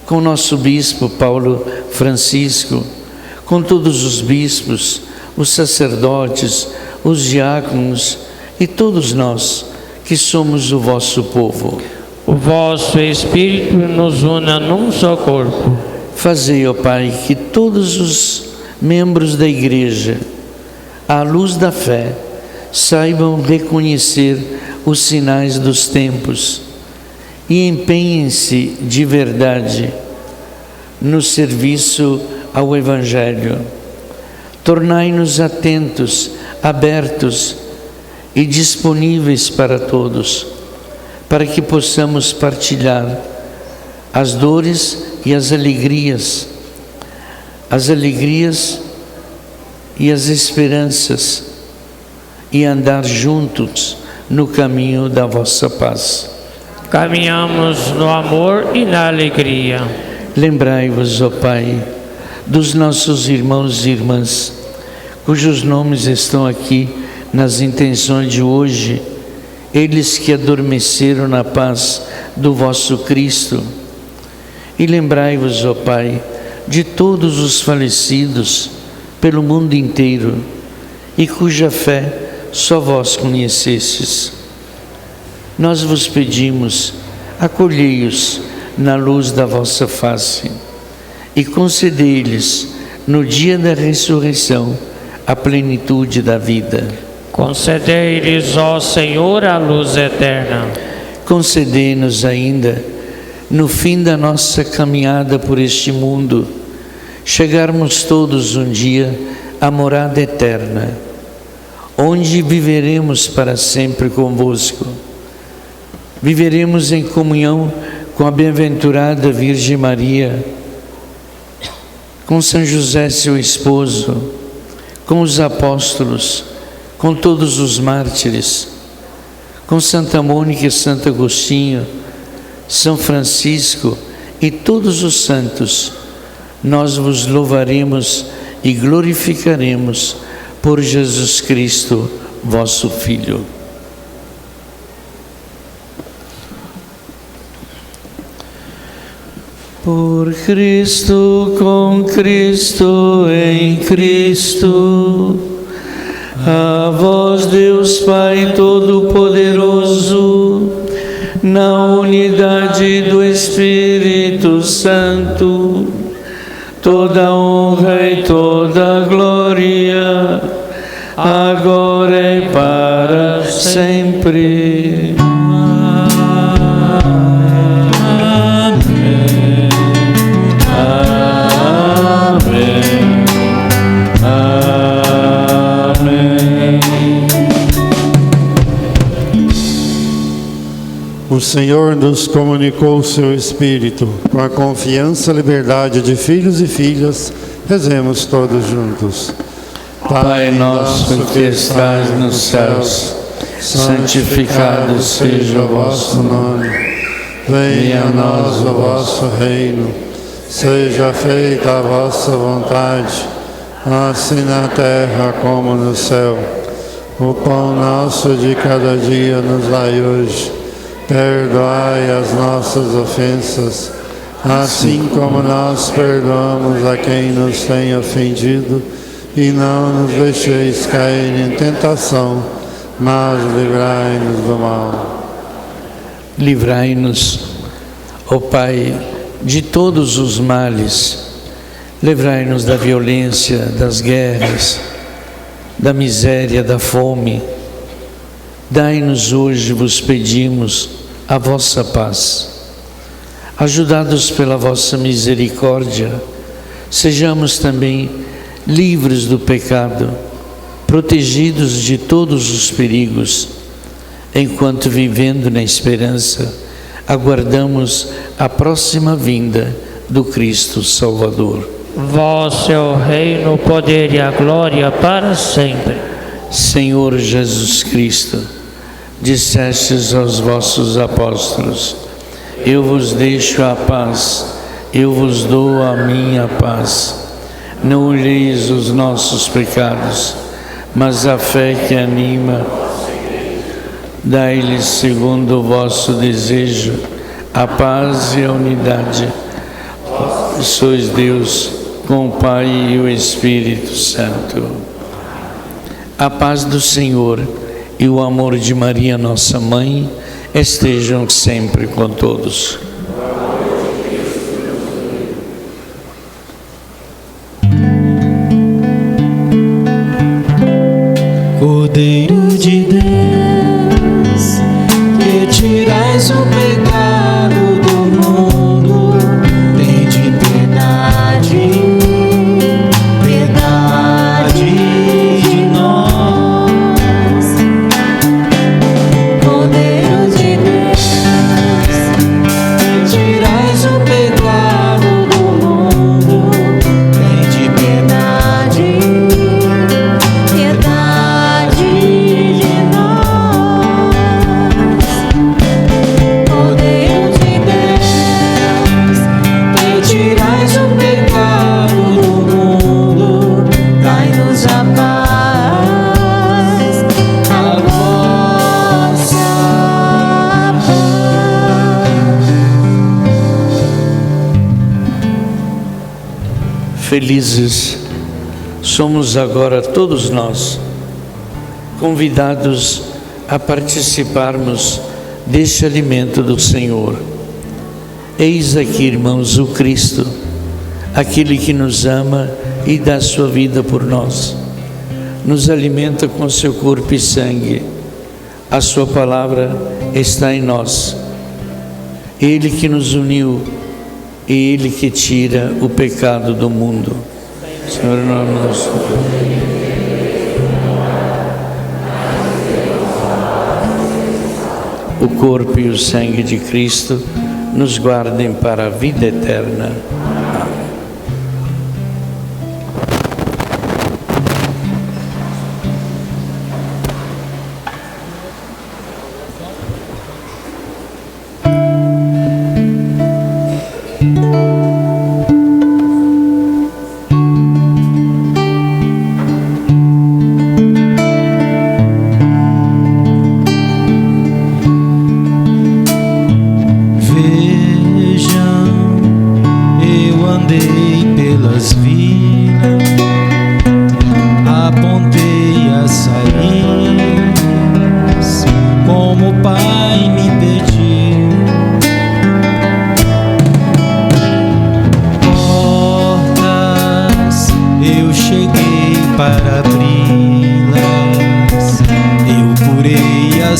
com o nosso Bispo Paulo Francisco, com todos os bispos, os sacerdotes, os diáconos e todos nós que somos o vosso povo. O vosso Espírito nos una num só corpo. Fazei, ó Pai, que todos os membros da Igreja, à luz da fé, saibam reconhecer os sinais dos tempos e empenhem-se de verdade no serviço ao Evangelho. Tornai-nos atentos, abertos e disponíveis para todos, para que possamos partilhar as dores e as alegrias e as esperanças, e andar juntos no caminho da vossa paz. Caminhamos no amor e na alegria. Lembrai-vos, ó Pai, dos nossos irmãos e irmãs, cujos nomes estão aqui nas intenções de hoje, eles que adormeceram na paz do vosso Cristo. E lembrai-vos, ó Pai, de todos os falecidos pelo mundo inteiro e cuja fé só vós conhecestes. Nós vos pedimos, acolhei-os na luz da vossa face e concedei-lhes, no dia da ressurreição, a plenitude da vida. Concedei-lhes, ó Senhor, a luz eterna. Concedei-nos ainda, no fim da nossa caminhada por este mundo, chegarmos todos um dia à morada eterna, onde viveremos para sempre convosco. Viveremos em comunhão com a bem-aventurada Virgem Maria, com São José, seu esposo, com os apóstolos, com todos os mártires, com Santa Mônica e Santo Agostinho, São Francisco e todos os santos, nós vos louvaremos e glorificaremos por Jesus Cristo, vosso Filho. Por Cristo, com Cristo, em Cristo, a vós, Deus Pai Todo-Poderoso, na unidade do Espírito Santo, toda honra e toda glória, agora e para sempre. O Senhor nos comunicou o seu Espírito. Com a confiança e liberdade de filhos e filhas, rezemos todos juntos. Pai nosso que estás nos céus, santificado seja o vosso nome. Venha a nós o vosso reino. Seja feita a vossa vontade, assim na terra como no céu. O pão nosso de cada dia nos dai hoje. Perdoai as nossas ofensas, assim como nós perdoamos a quem nos tem ofendido, e não nos deixeis cair em tentação, mas livrai-nos do mal. Livrai-nos, ó Pai, de todos os males. Livrai-nos da violência, das guerras, da miséria, da fome. Dai-nos hoje, vos pedimos, a vossa paz. Ajudados pela vossa misericórdia, sejamos também livres do pecado, protegidos de todos os perigos, enquanto vivendo na esperança, aguardamos a próxima vinda do Cristo Salvador. Vosso é o reino, o poder e a glória para sempre. Senhor Jesus Cristo, dissestes aos vossos apóstolos: eu vos deixo a paz, eu vos dou a minha paz. Não olheis os nossos pecados, mas a fé que anima. Dai-lhes, segundo o vosso desejo, a paz e a unidade. Sois Deus, com o Pai e o Espírito Santo. A paz do Senhor e o amor de Maria, nossa Mãe, estejam sempre com todos. Cordeiro de Deus, que tirais o pecado do mundo, tende piedade, piedade de nós. Cordeiro de Deus, que tirais o pecado do mundo, tende piedade, piedade de nós. Cordeiro de Deus, que tirais o pecado do mundo, dai-nos a paz, a vossa Felizes somos agora todos nós, convidados a participarmos deste alimento do Senhor. Eis aqui, irmãos, o Cristo, aquele que nos ama e dá sua vida por nós, nos alimenta com seu corpo e sangue. A sua palavra está em nós. Ele que nos uniu e Ele que tira o pecado do mundo. Senhor nosso. O corpo e o sangue de Cristo nos guardem para a vida eterna. Amém.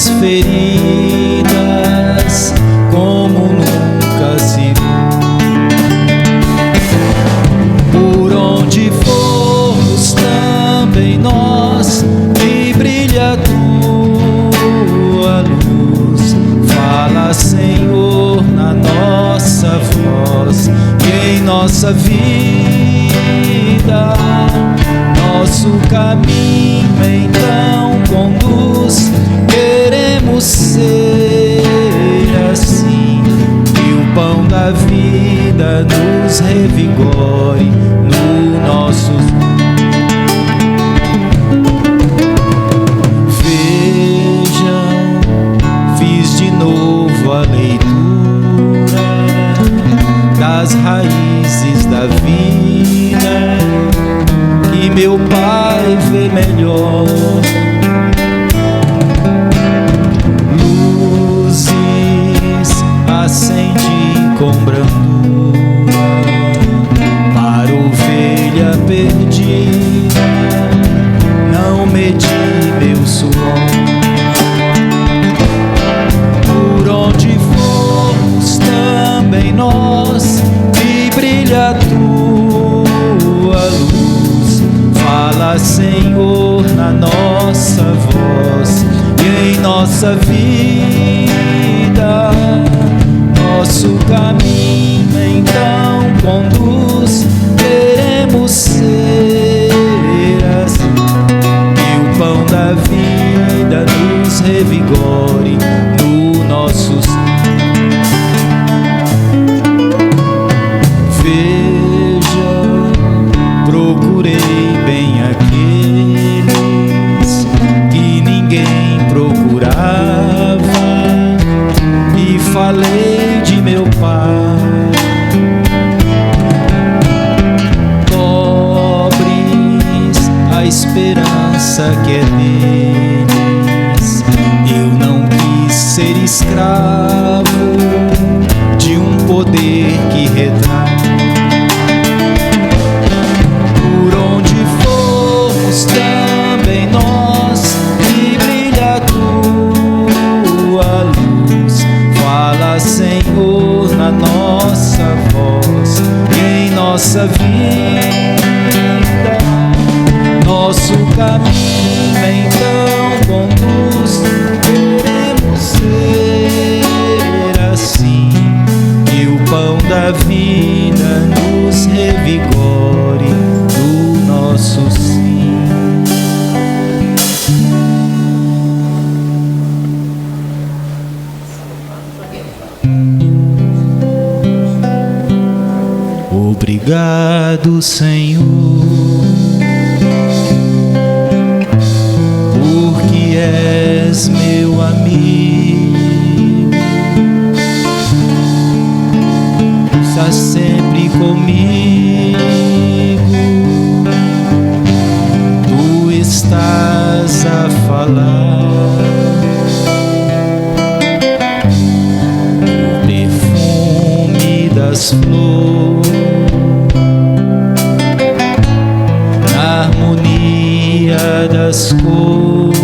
as feridas como nunca se viu. Por onde formos também nós, que brilha a tua luz. Fala, Senhor, na nossa voz e em nossa vida. Nosso caminho então conduz. Queremos ser assim, que o pão da vida nos revigore no nosso. Vejam, fiz de novo a leitura das raízes da vida, que meu Pai vê melhor. Acende com brandura para ovelha perdida, não medi meu suor. Por onde formos também nós, que brilha a tua luz. Fala, Senhor, na nossa voz e em nossa vida. Nosso caminho então conduz. Queremos ser assim, que o pão da vida nos revigore no nosso. Veja, procurei bem aqueles que ninguém procurava e falei de meu Pai. Pobres a esperança que é deles. Eu não quis ser escravo de um poder que retrai. Por onde formos também nós, que brilha a tua luz. Fala, Senhor, na nossa voz e em nossa vida. Nosso caminho então conduz. Queremos ser assim, que o pão da vida nos revigore do nosso sim. Obrigado, Senhor, porque és meu amigo, está sempre comigo. Tu estás a falar, o perfume das flores, harmonia das cores,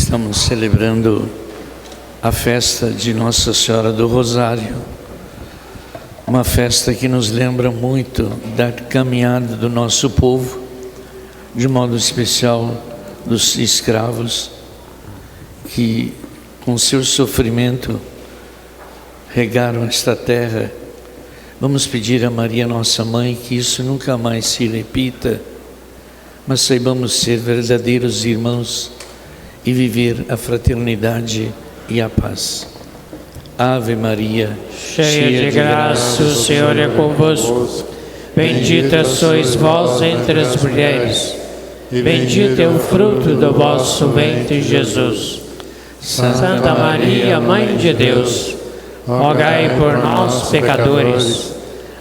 Estamos celebrando a festa de Nossa Senhora do Rosário, uma festa que nos lembra muito da caminhada do nosso povo, de modo especial dos escravos, que com seu sofrimento regaram esta terra. Vamos pedir a Maria, nossa mãe, que isso nunca mais se repita, mas saibamos ser verdadeiros irmãos e viver a fraternidade e a paz. Ave Maria, cheia de graça, o Senhor é convosco. Bendita sois vós entre as mulheres, e bendito é o fruto do vosso ventre, Jesus. Santa Maria, Mãe de Deus, rogai por nós, pecadores,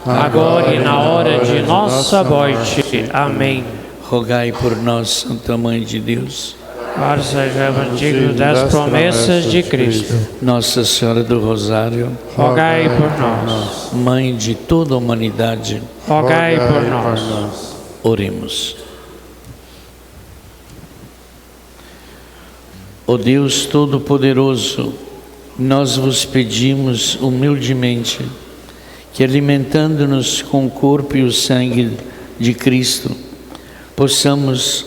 agora e na hora de nossa morte. Amém. Rogai por nós, Santa Mãe de Deus, para sejamos dignos das promessas de Cristo. Nossa Senhora do Rosário, rogai por nós. Mãe de toda a humanidade, rogai por nós. Oremos. Ó Deus Todo-Poderoso, nós vos pedimos humildemente que, alimentando-nos com o corpo e o sangue de Cristo, possamos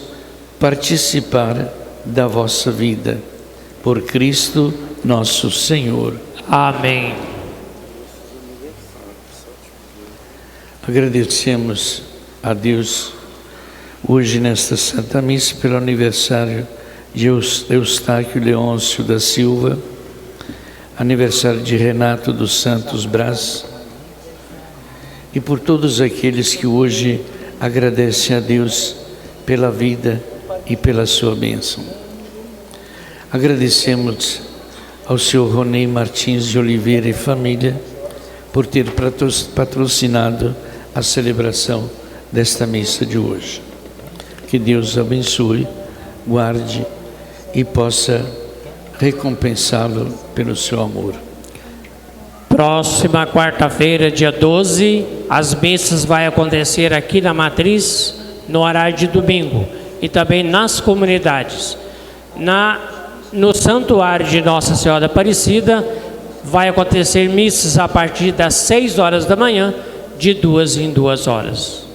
participar da vossa vida. Por Cristo nosso Senhor. Amém. Agradecemos a Deus hoje nesta Santa Missa pelo aniversário de Eustáquio Leôncio da Silva, aniversário de Renato dos Santos Braz, e por todos aqueles que hoje agradecem a Deus pela vida e pela sua bênção. Agradecemos ao Sr. Ronei Martins de Oliveira e família por ter patrocinado a celebração desta missa de hoje. Que Deus abençoe, guarde e possa recompensá-lo pelo seu amor. Próxima quarta-feira, dia 12, as missas vão acontecer aqui na Matriz, no horário de domingo, e também nas comunidades. No Santuário de Nossa Senhora Aparecida, vai acontecer missas a partir das 6 horas da manhã, de 2 em 2 horas.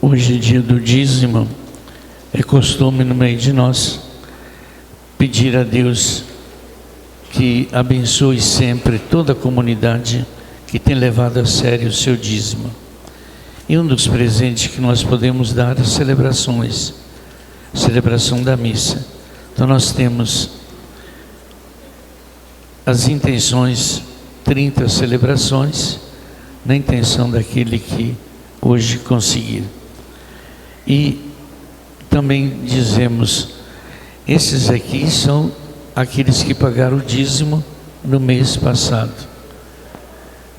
Hoje é dia do dízimo. É costume no meio de nós pedir a Deus que abençoe sempre toda a comunidade que tem levado a sério o seu dízimo. E um dos presentes que nós podemos dar é celebrações, celebração da missa. Então nós temos as intenções, 30 celebrações, na intenção daquele que hoje conseguir. E também dizemos, esses aqui são aqueles que pagaram o dízimo no mês passado.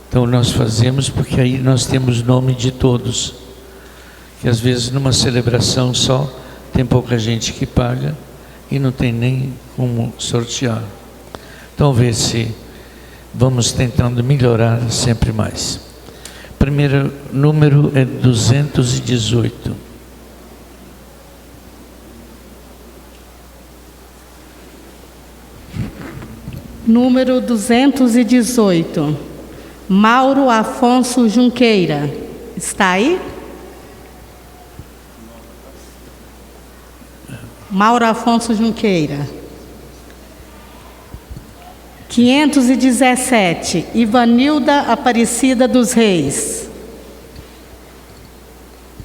Então nós fazemos porque aí nós temos nome de todos, que às vezes numa celebração só tem pouca gente que paga e não tem nem como sortear. Então ver se vamos tentando melhorar sempre mais. Primeiro número é 218. Número 218, Mauro Afonso Junqueira. Está aí? Mauro Afonso Junqueira. 517, Ivanilda Aparecida dos Reis.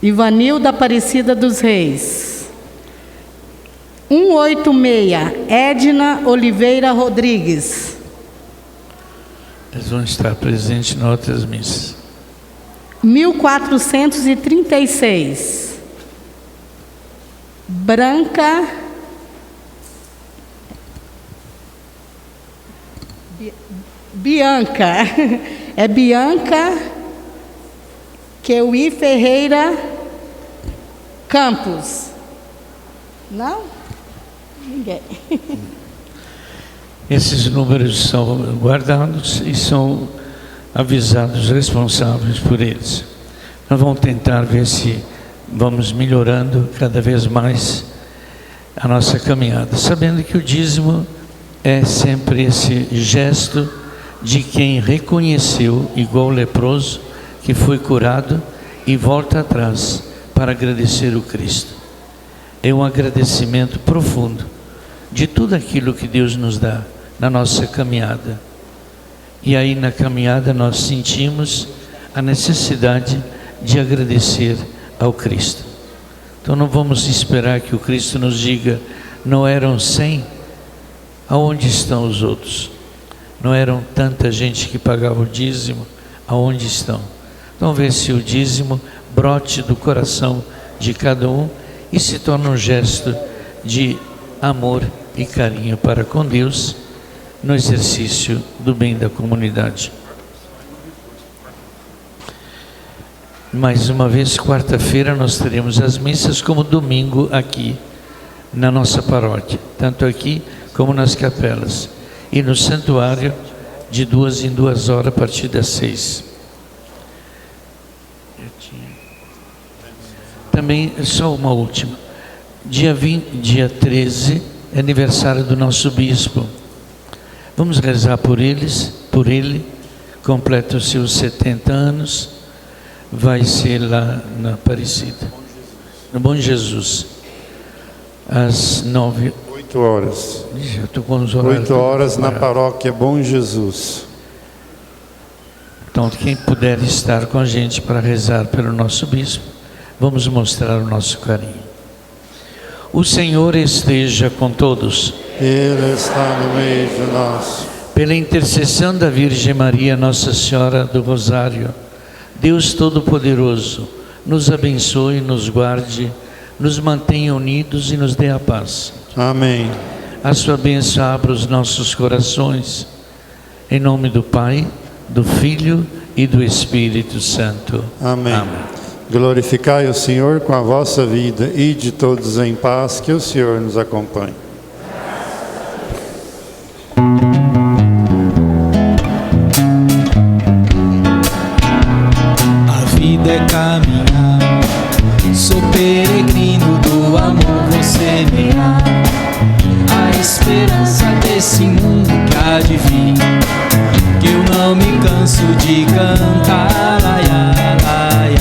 Ivanilda Aparecida dos Reis. 186, Edna Oliveira Rodrigues. Eles vão estar presentes em outras missas. 1436, Branca Bianca. É Bianca Keuí Ferreira Campos. Não? Ninguém. Esses números são guardados e são avisados os responsáveis por eles. Nós vamos tentar ver se vamos melhorando cada vez mais a nossa caminhada, sabendo que o dízimo é sempre esse gesto de quem reconheceu, igual o leproso, que foi curado e volta atrás para agradecer o Cristo. É um agradecimento profundo de tudo aquilo que Deus nos dá na nossa caminhada. E aí na caminhada nós sentimos a necessidade de agradecer ao Cristo. Então não vamos esperar que o Cristo nos diga: não eram 100? Aonde estão os outros? Não eram tanta gente que pagava o dízimo? Aonde estão? Então vê se o dízimo brote do coração de cada um e se torna um gesto de amor e carinho para com Deus no exercício do bem da comunidade. Mais uma vez, quarta-feira nós teremos as missas como domingo aqui na nossa paróquia, tanto aqui como nas capelas, e no santuário de 2 em 2 horas a partir das 6. Também só uma última, dia 13 é aniversário do nosso bispo. Vamos rezar por ele, completa os seus 70 anos, vai ser lá na Aparecida, no Bom Jesus, às 8 horas. Eu estou com os horários 8 horas na paróquia Bom Jesus. Então, quem puder estar com a gente para rezar pelo nosso bispo, vamos mostrar o nosso carinho. O Senhor esteja com todos. Ele está no meio de nós. Pela intercessão da Virgem Maria, Nossa Senhora do Rosário, Deus Todo-Poderoso, nos abençoe, nos guarde, nos mantenha unidos e nos dê a paz. Amém. A sua bênção abra os nossos corações. Em nome do Pai, do Filho e do Espírito Santo. Amém. Amém. Glorificai o Senhor com a vossa vida e de todos em paz, que o Senhor nos acompanhe. A vida é caminhar, sou peregrino do amor, vou semear a esperança desse mundo que há de vir, que eu não me canso de cantar, laia, laia.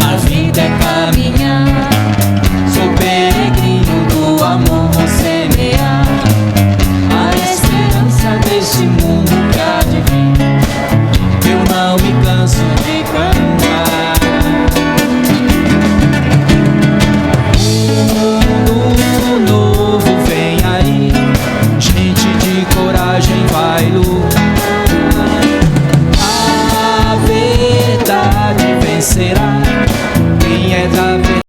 A vida é caminhar, sou peregrino do amor, vou semear a esperança desse mundo que há de vir, que eu não me canso de cantar. Um mundo novo vem aí, gente de coragem vai lutar. A verdade vencerá, quem é da verdade